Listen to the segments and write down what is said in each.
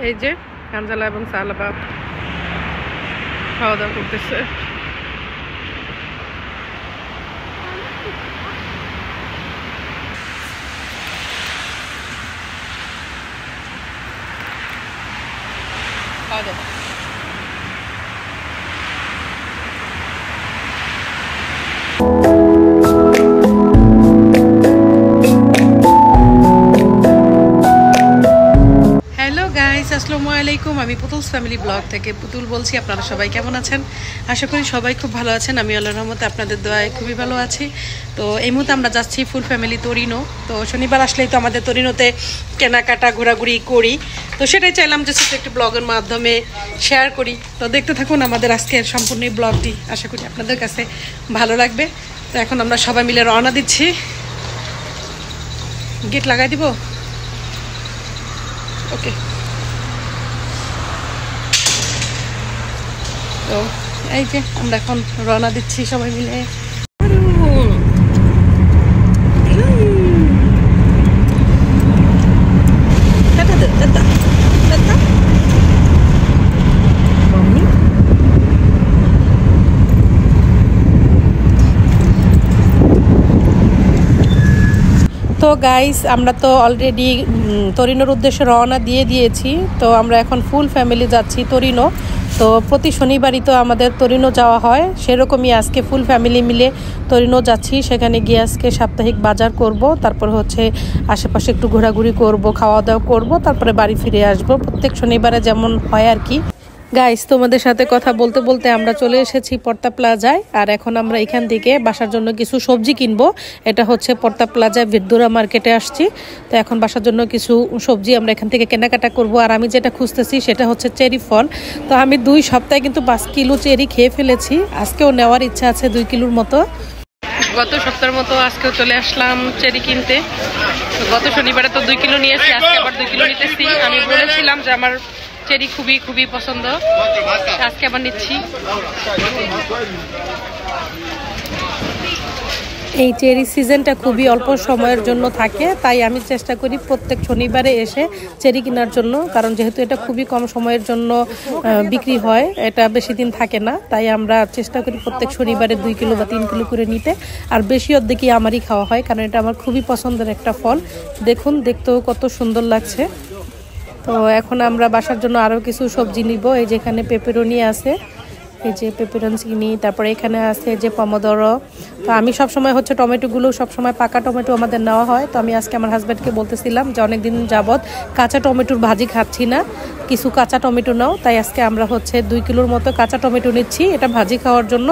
এই যে কাঞ্জালা এবং সালাবা খাওয়া দাওয়া করতেছে। খাওয়া দাওয়া আসসালামু আলাইকুম। আমি পুতুলস ফ্যামিলি ব্লগ থেকে পুতুল বলছি। আপনারা সবাই কেমন আছেন? আশা করি সবাই খুব ভালো আছেন। আমি আল্লাহর রহমতে আপনাদের দোয়ায় খুবই ভালো আছি। তো এই মুহূর্তে আমরা যাচ্ছি ফুল ফ্যামিলি তরিনো। তো শনিবার আসলেই তো আমাদের তরিনোতে কেনাকাটা ঘোরাঘুরি করি, তো সেটাই চাইলাম যে ছোট্ট একটি ব্লগের মাধ্যমে শেয়ার করি। তো দেখতে থাকুন আমাদের আজকের সম্পূর্ণ ব্লগটি, আশা করি আপনাদের কাছে ভালো লাগবে। তো এখন আমরা সবাই মিলে রওনা দিচ্ছি। গেট লাগাই দিব, ওকে। তো এই যে আমরা এখন রওনা দিচ্ছি সবাই মিলে। তো গাইস, আমরা তো অলরেডি তরিনোর উদ্দেশ্যে রওনা দিয়ে দিয়েছি। তো আমরা এখন ফুল ফ্যামিলি যাচ্ছি তরিনো। তো প্রতি শনিবারই তো আমাদের তরিনো যাওয়া হয়, সেরকমই আজকে ফুল ফ্যামিলি মিলে তরিনো যাচ্ছি। সেখানে গিয়ে আজকে সাপ্তাহিক বাজার করব, তারপর হচ্ছে আশেপাশে একটু ঘোরাঘুরি করব, খাওয়া দাওয়া করব, তারপরে বাড়ি ফিরে আসব প্রত্যেক শনিবারে যেমন হয় আর কি। গাইস, তোমাদের সাথে কথা বলতে বলতে আমরা চলে এসেছি পর্তা প্লাজায়। আর এখন আমরা এখান থেকে বাসার জন্য কিছু সবজি কিনবো। এটা হচ্ছে পর্তা প্লাজায় ভিরদুরা মার্কেটে আসছি। তো এখন বাসার জন্য কিছু সবজি আমরা এখান থেকে কেনাকাটা করব। আর আমি যেটা খুঁজতেছি সেটা হচ্ছে চেরি ফল। তো আমি 2 সপ্তাহে কিন্তু 5 কিলো চেরি খেয়ে ফেলেছি। আজকেও নেওয়ার ইচ্ছা আছে 2 কিলোর মতো। গত সপ্তাহের মতো আজকেও চলে আসলাম চেরি কিনতে। গত শনিবারে তো 2 কিলো নিয়েছি, আজকে আবার 2 কিলো নিতেছি। আমি বলেছিলাম যে আমার চেরি খুবই খুবই পছন্দ, আজকে আবার নিচ্ছি। এই চেরি সিজনটা খুবই অল্প সময়ের জন্য থাকে, তাই আমি চেষ্টা করি প্রত্যেক শনিবারে এসে চেরি কেনার জন্য। কারণ যেহেতু এটা খুবই কম সময়ের জন্য বিক্রি হয়, এটা বেশি দিন থাকে না, তাই আমরা চেষ্টা করি প্রত্যেক শনিবারে 2 কিলো বা 3 কিলো করে নিতে। আর বেশি অর্ধেকই আমারই খাওয়া হয়, কারণ এটা আমার খুবই পছন্দের একটা ফল। দেখুন, দেখতেও কত সুন্দর লাগছে। তো এখন আমরা বাসার জন্য আরও কিছু সবজি নিব। এই যেখানে পেপারনি আছে, এই যে পেপারনি, তারপরে এখানে আছে যে পমোদোরো। তো আমি সবসময় হচ্ছে টমেটোগুলো সবসময় পাকা টমেটো আমাদের নেওয়া হয়। তো আমি আজকে আমার হাজব্যান্ডকে বলতেছিলাম যে অনেকদিন যাবৎ কাঁচা টমেটোর ভাজি খাচ্ছি না, কিছু কাঁচা টমেটো নাও। তাই আজকে আমরা হচ্ছে 2 কিলোর মতো কাঁচা টমেটো নিচ্ছি, এটা ভাজি খাওয়ার জন্য।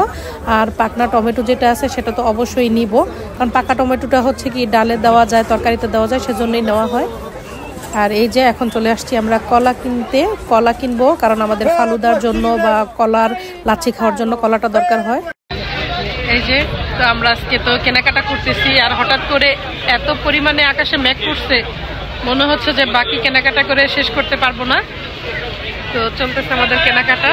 আর পাকনা টমেটো যেটা আছে সেটা তো অবশ্যই নিব, কারণ পাকা টমেটোটা হচ্ছে কি ডালে দেওয়া যায়, তরকারিতে দেওয়া যায়, সেজন্যই নেওয়া হয়। আর এই যে এখন চলে আসছি আমরা কলা কিনতে। কলা কিনবো, কারণ আমাদের ফালুদার জন্য বা কলার লাচ্ছি খাওয়ার জন্য কলাটা দরকার হয়। এই যে, তো আমরা আজকে তো কেনাকাটা করতেছি। আর হঠাৎ করে এত পরিমাণে আকাশে মেঘ করছে, মনে হচ্ছে যে বাকি কেনাকাটা করে শেষ করতে পারবো না। তো চলতেছে আমাদের কেনাকাটা।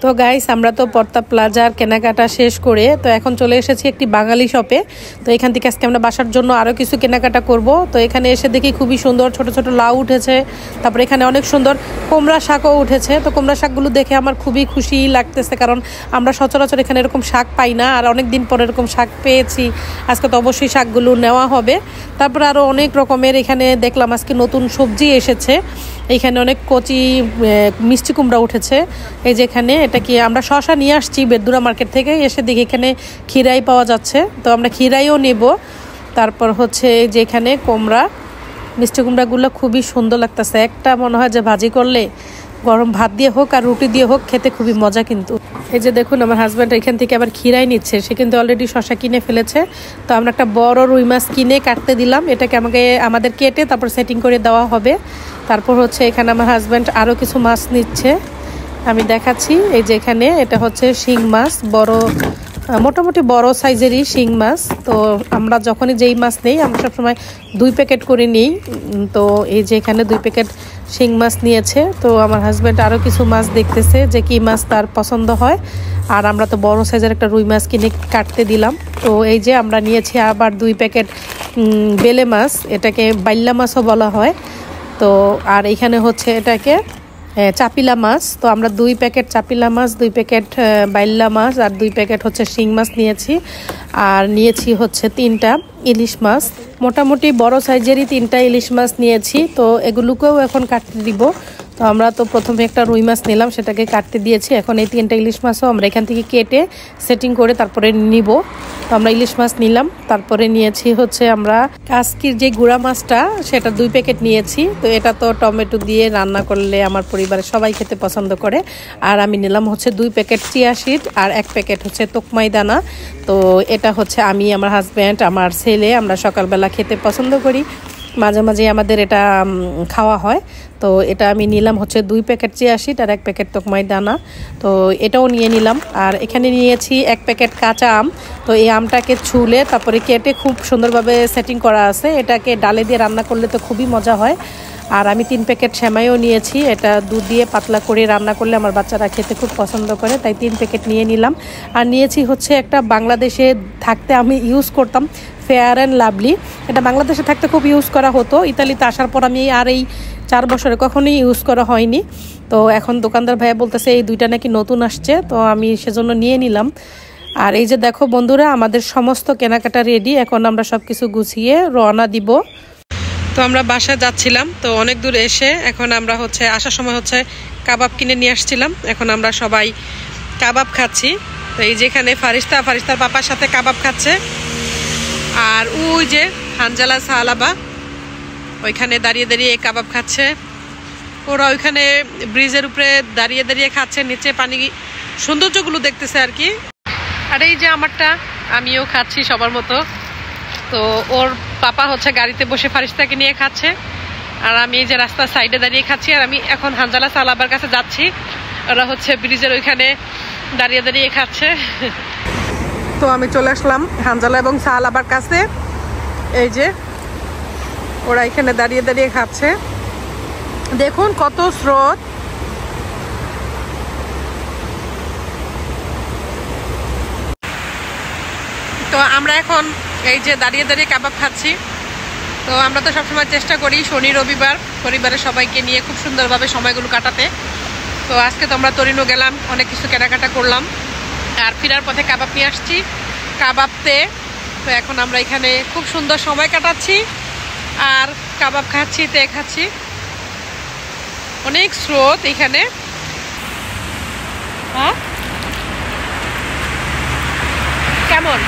তো গাইস, আমরা তো পর্তা প্লাজার কেনাকাটা শেষ করে তো এখন চলে এসেছি একটি বাঙালি শপে। তো এখান থেকে আজকে আমরা বাসার জন্য আরও কিছু কেনাকাটা করব। তো এখানে এসে দেখি খুবই সুন্দর ছোট ছোট লাউ উঠেছে, তারপরে এখানে অনেক সুন্দর কুমড়া শাকও উঠেছে। তো কুমড়া শাকগুলো দেখে আমার খুবই খুশি লাগতেছে, কারণ আমরা সচরাচর এখানে এরকম শাক পাই না। আর অনেক দিন পর এরকম শাক পেয়েছি, আজকে তো অবশ্যই শাকগুলো নেওয়া হবে। তারপরে আরও অনেক রকমের এখানে দেখলাম আজকে নতুন সবজি এসেছে। এইখানে অনেক কচি মিষ্টি কুমড়া উঠেছে। এই যে এখানে এটা কি, আমরা শসা নিয়ে আসছি বেদুরা মার্কেট থেকে, এসে দেখি এখানে খিরাই পাওয়া যাচ্ছে। তো আমরা খিরাইও নেব। তারপর হচ্ছে যে এখানে কুমড়া, মিষ্টি কুমড়াগুলো খুবই সুন্দর লাগতেছে। একটা মনে হয় যে ভাজি করলে গরম ভাত দিয়ে হোক আর রুটি দিয়ে হোক খেতে খুবই মজা। কিন্তু এই যে দেখুন, আমার হাজব্যান্ড এখান থেকে আবার খিরাই নিচ্ছে। সে কিন্তু অলরেডি শসা কিনে ফেলেছে। তো আমরা একটা বড় রুই মাছ কিনে কাটতে দিলাম, এটাকে আমাদের কেটে তারপর সেটিং করে দেওয়া হবে। তারপর হচ্ছে এখানে আমার হাজব্যান্ড আরও কিছু মাছ নিচ্ছে, আমি দেখাচ্ছি। এই যে এখানে এটা হচ্ছে শিং মাছ, বড় মোটামুটি বড় সাইজেরই শিং মাছ। তো আমরা যখনই যেই মাছ নেই আমরা সবসময় 2 প্যাকেট করে নিই। তো এই যে এখানে 2 প্যাকেট শিং মাছ নিয়েছে। তো আমার হাজব্যান্ড আরও কিছু মাছ দেখতেছে যে কি মাছ তার পছন্দ হয়। আর আমরা তো বড় সাইজের একটা রুই মাছ কিনে কাটতে দিলাম। তো এই যে আমরা নিয়েছি আবার 2 প্যাকেট বেলে মাছ, এটাকে বাইল্লা মাছও বলা হয়। তো আর এখানে হচ্ছে এটাকে চাপিলা মাছ। তো আমরা 2 প্যাকেট চাপিলা মাছ, 2 প্যাকেট বাইল্লা মাছ আর 2 প্যাকেট হচ্ছে শিং মাছ নিয়েছি। আর নিয়েছি হচ্ছে 3টা ইলিশ মাছ, মোটামুটি বড় সাইজেরই 3টা ইলিশ মাছ নিয়েছি। তো এগুলোকেও এখন কাটতে দিব। তো আমরা তো প্রথমে একটা রুই মাছ নিলাম, সেটাকে কাটতে দিয়েছি। এখন এই 3টা ইলিশ মাছও আমরা এখান থেকে কেটে সেটিং করে তারপরে নিব। তো আমরা ইলিশ মাছ নিলাম, তারপরে নিয়েছি হচ্ছে আমরা কাসকির যে গুঁড়া মাছটা, সেটা 2 প্যাকেট নিয়েছি। তো এটা তো টমেটো দিয়ে রান্না করলে আমার পরিবারের সবাই খেতে পছন্দ করে। আর আমি নিলাম হচ্ছে 2 প্যাকেট চিয়া সিড আর 1 প্যাকেট হচ্ছে তোকমাই দানা। তো এটা হচ্ছে আমি, আমার হাজব্যান্ড, আমার ছেলে, আমরা সকালবেলা খেতে পছন্দ করি, মাঝে মাঝে আমাদের এটা খাওয়া হয়। তো এটা আমি নিলাম হচ্ছে 2 প্যাকেট চিয়া সিড আর 1 প্যাকেট তোকমাই দানা। তো এটাও নিয়ে নিলাম। আর এখানে নিয়েছি 1 প্যাকেট কাঁচা আম। তো এই আমটাকে ছুলে তারপরে কেটে খুব সুন্দরভাবে সেটিং করা আছে। এটাকে ডালে দিয়ে রান্না করলে তো খুবই মজা হয়। আর আমি 3 প্যাকেট সেমাইও নিয়েছি, এটা দুধ দিয়ে পাতলা করে রান্না করলে আমার বাচ্চারা খেতে খুব পছন্দ করে, তাই 3 প্যাকেট নিয়ে নিলাম। আর নিয়েছি হচ্ছে একটা বাংলাদেশে থাকতে আমি ইউজ করতাম ফেয়ার অ্যান্ড লাভলি, এটা বাংলাদেশে থাকতে খুব ইউজ করা হতো। ইতালিতে আসার পর আমি আর এই 4 বছরে কখনোই ইউজ করা হয়নি। তো এখন দোকানদার ভাইয়া বলতেছে এই 2টা নাকি নতুন আসছে, তো আমি সেজন্য নিয়ে নিলাম। আর এই যে দেখো বন্ধুরা, আমাদের সমস্ত কেনাকাটা রেডি। এখন আমরা সব কিছু গুছিয়ে রওনা দিব। তো আমরা বাসা যাচ্ছিলাম, তো অনেক দূর এসে এখন আমরা হচ্ছে আসার সময় হচ্ছে কাবাব কিনে নিয়ে আসছিলাম। এখন আমরা সবাই কাবাব খাচ্ছি। তো এই যেখানে ফারিস্তার পাপার সাথে কাবাব খাচ্ছে। আর ওই যে হানজালা সাহালাবা ওইখানে দাঁড়িয়ে দাঁড়িয়ে কাবাব খাচ্ছে। ওরা ওইখানে ব্রিজের উপরে দাঁড়িয়ে দাঁড়িয়ে খাচ্ছে, নিচে পানি সৌন্দর্যগুলো দেখতেছে আর কি। আর এই যে আমারটা, আমিও খাচ্ছি সবার মতো। তো ওর পাপা হচ্ছে গাড়িতে বসে ফারিস্তাকে নিয়ে খাচ্ছে, আর আমি এই যে রাস্তার সাইডে দাঁড়িয়ে খাচ্ছি। আর আমি এখন হানজালা সাহালাবার কাছে যাচ্ছি, ওরা হচ্ছে ব্রিজের ওইখানে দাঁড়িয়ে দাঁড়িয়ে খাচ্ছে। তো আমি চলে আসলাম হানজালা এবং সাহালাবার কাছে। এই যে ওরা এখানে দাঁড়িয়ে দাঁড়িয়ে খাচ্ছে, দেখুন কত স্রোত। তো আমরা এখন এই যে দাঁড়িয়ে দাঁড়িয়ে কাবাব খাচ্ছি। তো আমরা তো সবসময় চেষ্টা করি শনি রবিবার পরিবারের সবাইকে নিয়ে খুব সুন্দরভাবে সময়গুলো কাটাতে। তো আজকে তো আমরা তরিনো গেলাম, অনেক কিছু কেনাকাটা করলাম, আর ফেরার পথে কাবাব নিয়ে আসছি কাবাবতে। তো এখন আমরা এখানে খুব সুন্দর সময় কাটাচ্ছি আর কাবাব খাচ্ছি, তে খাচ্ছি। অনেক স্রোত এখানে। হ্যাঁ কেমন?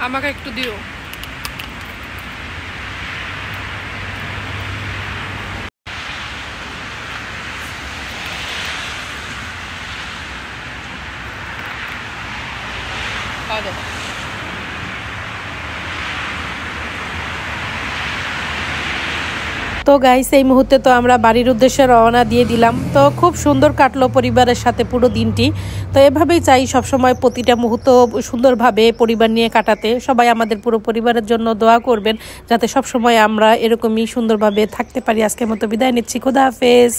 আমাকে একটু দিও। তো গাইস, এই মুহূর্তে তো আমরা বাড়ির উদ্দেশ্যে রওনা দিয়ে দিলাম। তো খুব সুন্দর কাটলো পরিবারের সাথে পুরো দিনটি। তো এভাবেই চাই সবসময় প্রতিটা মুহূর্ত সুন্দরভাবে পরিবার নিয়ে কাটাতে। সবাই আমাদের পুরো পরিবারের জন্য দোয়া করবেন, যাতে সবসময় আমরা এরকমই সুন্দরভাবে থাকতে পারি। আজকের মতো বিদায় নিচ্ছি, খোদা হাফেজ।